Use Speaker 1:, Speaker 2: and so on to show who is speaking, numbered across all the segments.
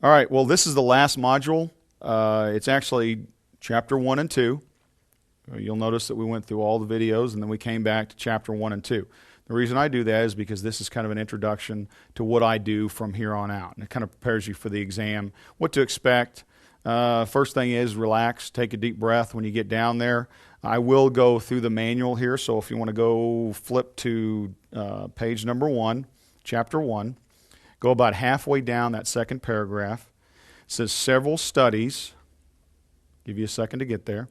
Speaker 1: All right, well, this is the last module. It's actually chapter 1 and 2. You'll notice that we went through all the videos and then we came back to chapter 1 and 2. The reason I do that is because this is kind of an introduction to what I do from here on out. And it kind of prepares you for the exam, what to expect. First thing is relax, take a deep breath when you get down there. I will go through the manual here, so if you want to go flip to page number 1, chapter 1, go about halfway down that second paragraph. It says several studies, give you a second to get there.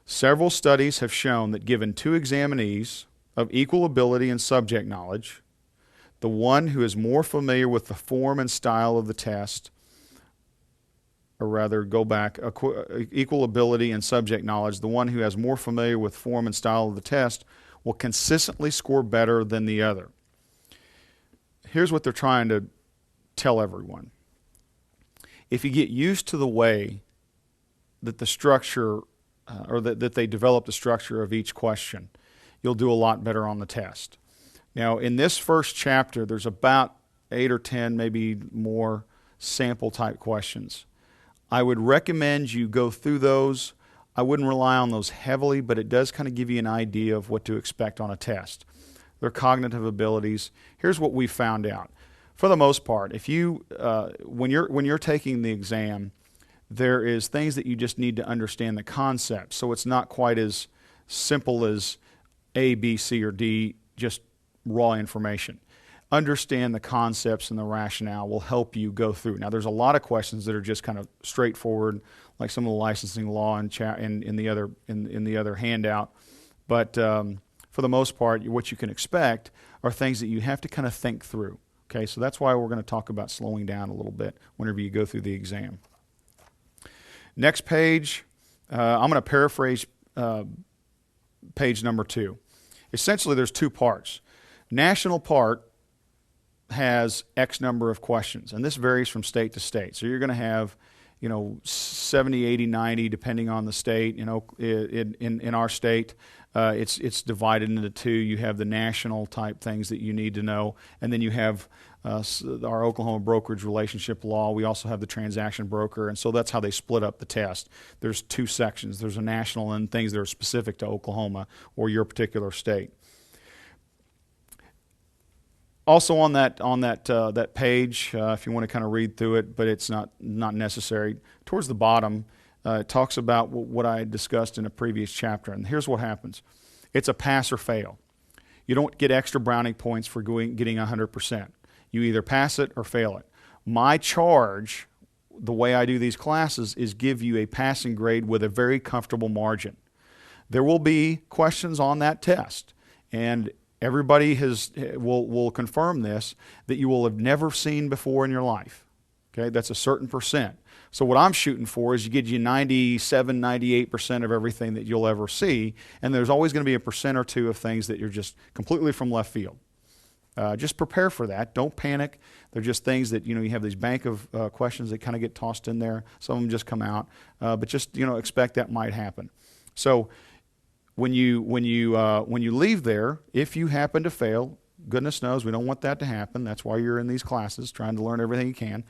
Speaker 1: Several studies have shown that given two examinees of equal ability and subject knowledge, the one who is more familiar with the form and style of the test, or rather go back, equal ability and subject knowledge, the one who has more familiar with form and style of the test will consistently score better than the other. Here's what they're trying to tell everyone. If you get used to the way that the structure, or that they develop the structure of each question, you'll do a lot better on the test. Now, in this first chapter, there's about 8 or 10, maybe more, sample type questions. I would recommend you go through those. I wouldn't rely on those heavily, but it does kind of give you an idea of what to expect on a test. Their cognitive abilities. Here's what we found out. For the most part, if you when you're taking the exam, there is things that you just need to understand the concepts. So it's not quite as simple as A, B, C, or D, just raw information. Understand the concepts and the rationale will help you go through. Now, there's a lot of questions that are just kind of straightforward, like some of the licensing law in the other handout. But for the most part, what you can expect are things that you have to kind of think through. Okay, so that's why we're going to talk about slowing down a little bit whenever you go through the exam. Next page, I'm going to paraphrase page number 2. Essentially, there's 2 parts. National part has X number of questions, and this varies from state to state. So you're going to have, 70, 80, 90, depending on the state. In our state, it's divided into 2. You have the national type things that you need to know, and then you have our Oklahoma brokerage relationship law. We also have the transaction broker, and so that's how they split up the test. There's 2 sections. There's a national and things that are specific to Oklahoma or your particular state. Also on that page, if you want to kind of read through it, but it's not necessary. Towards the bottom, it talks about what I had discussed in a previous chapter, and here's what happens: it's a pass or fail. You don't get extra Browning points for getting 100%. You either pass it or fail it. My charge, the way I do these classes, is give you a passing grade with a very comfortable margin. There will be questions on that test, and everybody will confirm this, that you will have never seen before in your life. Okay, that's a certain percent. So what I'm shooting for is you get you 97, 98% of everything that you'll ever see, and there's always going to be a percent or 2 of things that you're just completely from left field. Just prepare for that. Don't panic. They're just things that, you have these bank of questions that kind of get tossed in there. Some of them just come out, but just, expect that might happen. So when you leave there, if you happen to fail, goodness knows we don't want that to happen. That's why you're in these classes, trying to learn everything you can.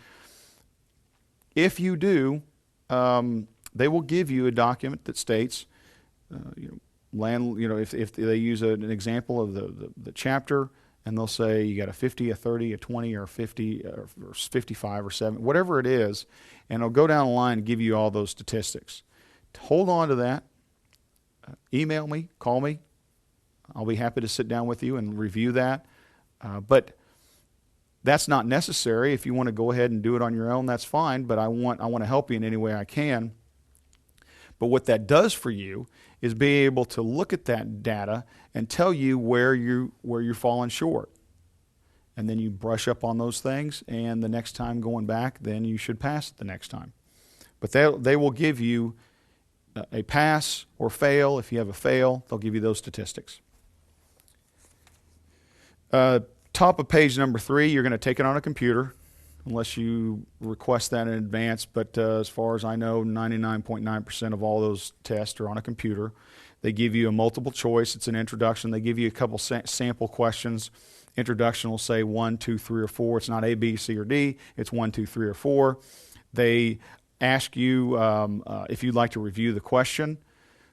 Speaker 1: If you do, they will give you a document that states, if they use an example of the chapter, and they'll say you got a 50, a 30, a 20, or 50, or 55, or 7, whatever it is, and it'll go down the line and give you all those statistics. Hold on to that. Email me, call me. I'll be happy to sit down with you and review that. But that's not necessary. If you want to go ahead and do it on your own, that's fine. But I want to help you in any way I can. But what that does for you is be able to look at that data and tell you where you're falling short. And then you brush up on those things, and the next time going back, then you should pass it the next time. But they will give you a pass or fail. If you have a fail, they'll give you those statistics. Top of page number 3, you're going to take it on a computer, unless you request that in advance. But as far as I know, 99.9% of all those tests are on a computer. They give you a multiple choice. It's an introduction. They give you a couple sample questions. introduction will say 1, 2, 3, or 4. It's not A, B, C, or D. It's 1, 2, 3, or 4. They ask you if you'd like to review the question,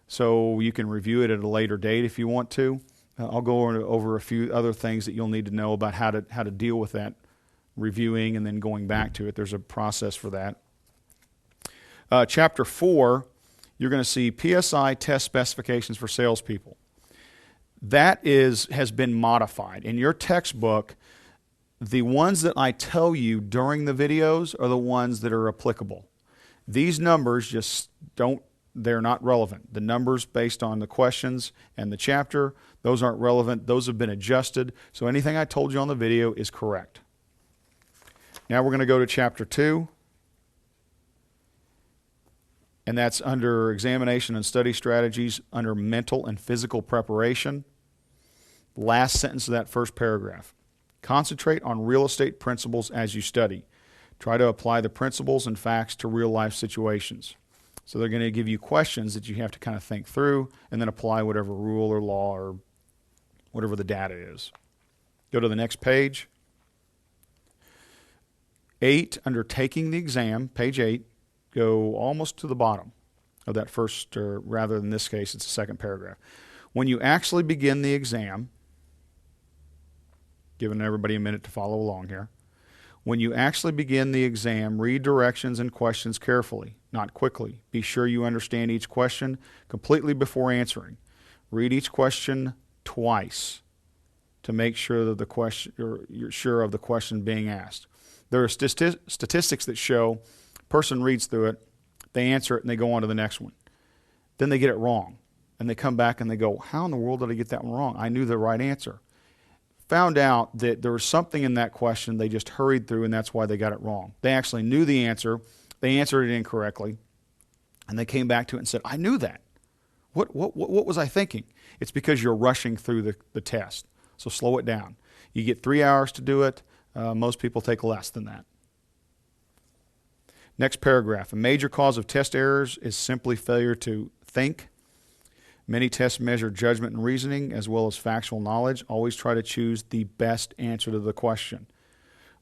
Speaker 1: so you can review it at a later date if you want to. I'll go over a few other things that you'll need to know about how to deal with that reviewing and then going back to it. There's a process for that. Chapter 4, you're going to see PSI test specifications for salespeople. That has been modified. In your textbook, the ones that I tell you during the videos are the ones that are applicable. These numbers just they're not relevant. The numbers based on the questions and the chapter, those aren't relevant. Those have been adjusted. So anything I told you on the video is correct. Now we're going to go to chapter 2. And that's under examination and study strategies, under mental and physical preparation. Last sentence of that first paragraph. Concentrate on real estate principles as you study. Try to apply the principles and facts to real life situations. So they're going to give you questions that you have to kind of think through and then apply whatever rule or law or whatever the data is. Go to the next page. 8, under taking the exam, page 8. Go almost to the bottom of that first, or rather in this case, it's the second paragraph. When you actually begin the exam, giving everybody a minute to follow along here. When you actually begin the exam, read directions and questions carefully, not quickly. Be sure you understand each question completely before answering. Read each question twice to make sure that you're sure of the question being asked. There are statistics that show person reads through it, they answer it, and they go on to the next one. Then they get it wrong, and they come back and they go, how in the world did I get that one wrong? I knew the right answer. Found out that there was something in that question they just hurried through, and that's why they got it wrong. They actually knew the answer. They answered it incorrectly, and they came back to it and said, I knew that. What was I thinking? It's because you're rushing through the test. So slow it down. You get 3 hours to do it. Most people take less than that. Next paragraph. A major cause of test errors is simply failure to think. Many tests measure judgment and reasoning as well as factual knowledge. Always try to choose the best answer to the question.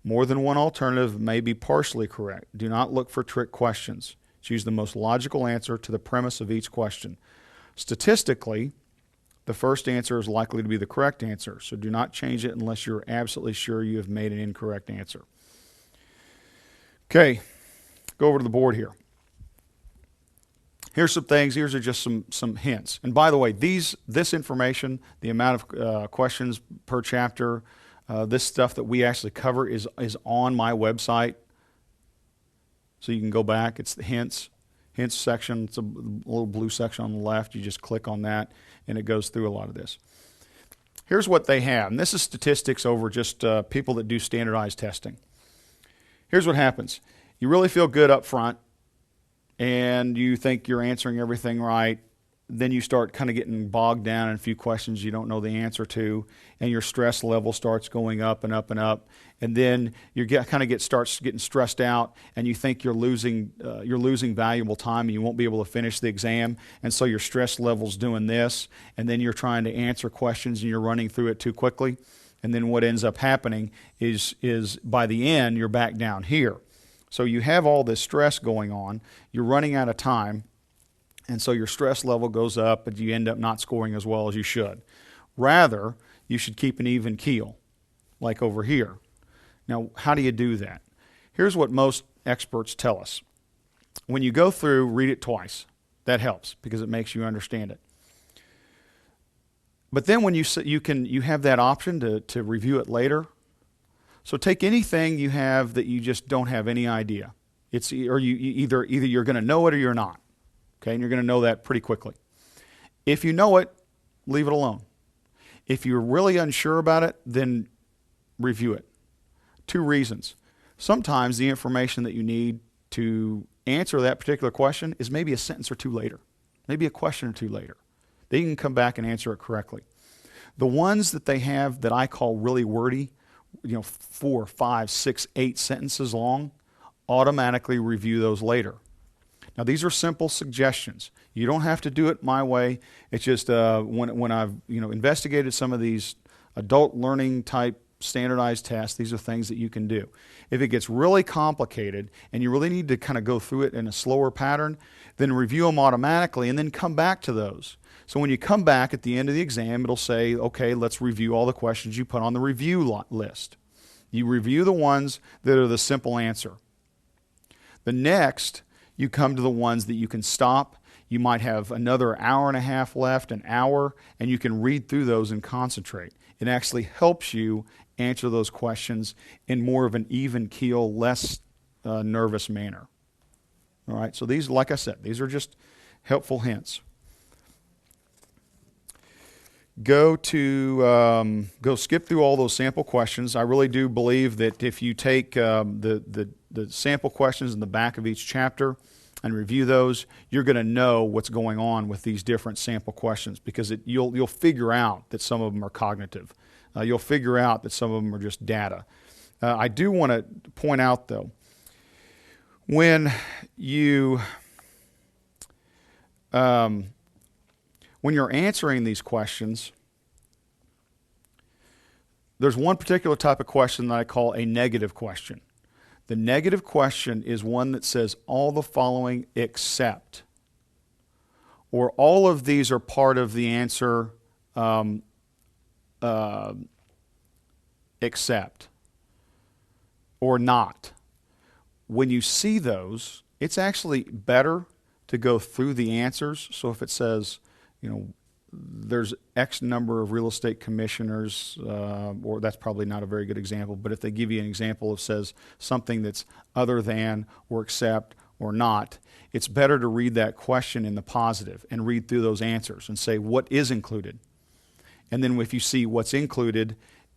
Speaker 1: More than one alternative may be partially correct. Do not look for trick questions. Choose the most logical answer to the premise of each question. Statistically, the first answer is likely to be the correct answer, so do not change it unless you're absolutely sure you have made an incorrect answer. Okay. Go over to the board here. Here's some things. Here's are just some hints. And by the way, this information, the amount of questions per chapter, this stuff that we actually cover is on my website. So you can go back. It's the hints section. It's a little blue section on the left. You just click on that, and it goes through a lot of this. Here's what they have. And this is statistics over just people that do standardized testing. Here's what happens. You really feel good up front, and you think you're answering everything right. Then you start kind of getting bogged down in a few questions you don't know the answer to, and your stress level starts going up and up and up. And then you starts getting stressed out, and you think you're losing valuable time, and you won't be able to finish the exam. And so your stress level's doing this, and then you're trying to answer questions, and you're running through it too quickly. And then what ends up happening is by the end you're back down here. So you have all this stress going on, you're running out of time, and so your stress level goes up, but you end up not scoring as well as you should. Rather, you should keep an even keel, like over here. Now, how do you do that? Here's what most experts tell us. When you go through, read it twice. That helps because it makes you understand it. But then when you have that option to review it later. So take anything you have that you just don't have any idea. Either you're going to know it or you're not. Okay, and you're going to know that pretty quickly. If you know it, leave it alone. If you're really unsure about it, then review it. 2 reasons. Sometimes the information that you need to answer that particular question is maybe a sentence or 2 later, maybe a question or 2 later. Then you can come back and answer it correctly. The ones that they have that I call really wordy, 4, 5, 6, 8 sentences long, automatically review those later. Now, these are simple suggestions. You don't have to do it my way. It's just when I've investigated some of these adult learning type standardized tests. These are things that you can do. If it gets really complicated and you really need to kind of go through it in a slower pattern, then review them automatically and then come back to those. So when you come back at the end of the exam, it'll say, okay, let's review all the questions you put on the review list. You review the ones that are the simple answer. The next, you come to the ones that you can stop. You might have another hour and a half left, an hour, and you can read through those and concentrate. It actually helps you answer those questions in more of an even keel, less nervous manner. All right, so these, like I said, these are just helpful hints. Go skip through all those sample questions. I really do believe that if you take the sample questions in the back of each chapter and review those, you're going to know what's going on with these different sample questions, because you'll figure out that some of them are cognitive. You'll figure out that some of them are just data. I do want to point out, though, when you're answering these questions, there's one particular type of question that I call a negative question. The negative question is one that says all the following except, or all of these are part of the answer except, or not. When you see those, it's actually better to go through the answers. So if it says, there's X number of real estate commissioners, or that's probably not a very good example, but if they give you an example that says something that's other than, or except, or not, it's better to read that question in the positive and read through those answers and say what is included. And then if you see what's included,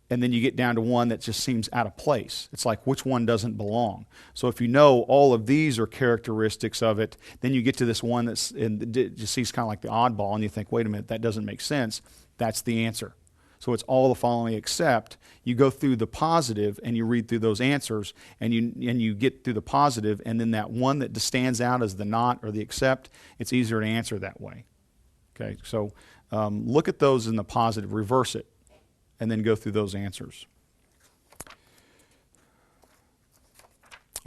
Speaker 1: and then you get down to one that just seems out of place. It's like, which one doesn't belong? So if you know all of these are characteristics of it, then you get to this one that's just seems kind of like the oddball, and you think, wait a minute, that doesn't make sense. That's the answer. So it's all the following except. You go through the positive and you read through those answers, and you get through the positive, and then that one that stands out as the not or the except, it's easier to answer that way. Okay, so look at those in the positive, reverse it, and then go through those answers.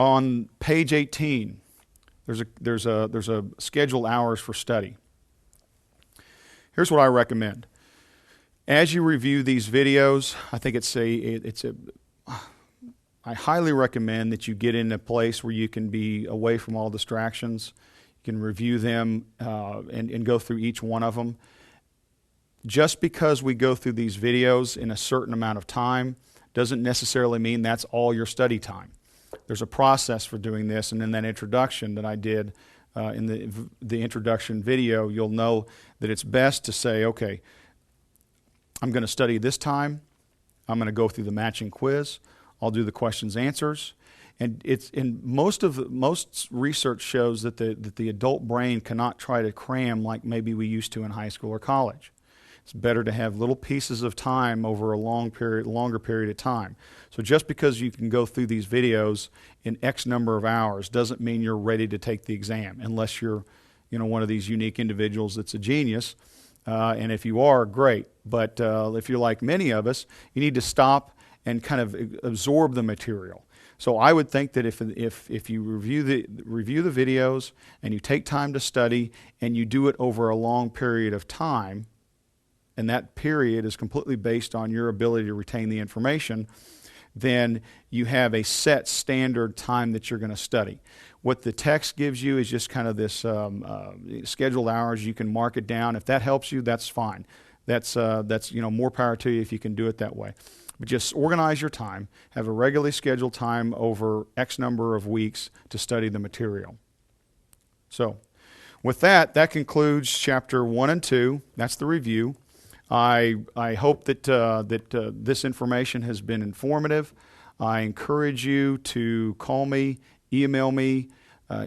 Speaker 1: On page 18, there's a scheduled hours for study. Here's what I recommend. As you review these videos, I think I highly recommend that you get in a place where you can be away from all distractions. You can review them and go through each one of them. Just because we go through these videos in a certain amount of time doesn't necessarily mean that's all your study time. There's a process for doing this, and in that introduction that I did in the introduction video, you'll know that it's best to say, okay, I'm going to study this time. I'm going to go through the matching quiz. I'll do the questions answers. And most research shows that the adult brain cannot try to cram like maybe we used to in high school or college. It's better to have little pieces of time over a longer period of time. So just because you can go through these videos in X number of hours doesn't mean you're ready to take the exam, unless you're, one of these unique individuals that's a genius. And if you are, great. But if you're like many of us, you need to stop and kind of absorb the material. So I would think that if you review the videos and you take time to study and you do it over a long period of time, and that period is completely based on your ability to retain the information, then you have a set standard time that you're going to study. What the text gives you is just kind of this scheduled hours. You can mark it down. If that helps you, that's fine. That's more power to you if you can do it that way. But just organize your time. Have a regularly scheduled time over X number of weeks to study the material. So, with that concludes chapter 1 and 2. That's the review. I hope that this information has been informative. I encourage you to call me, email me,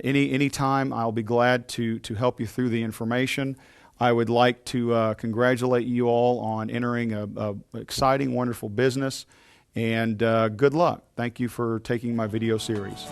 Speaker 1: anytime. I'll be glad to help you through the information. I would like to congratulate you all on entering a exciting, wonderful business, and good luck. Thank you for taking my video series.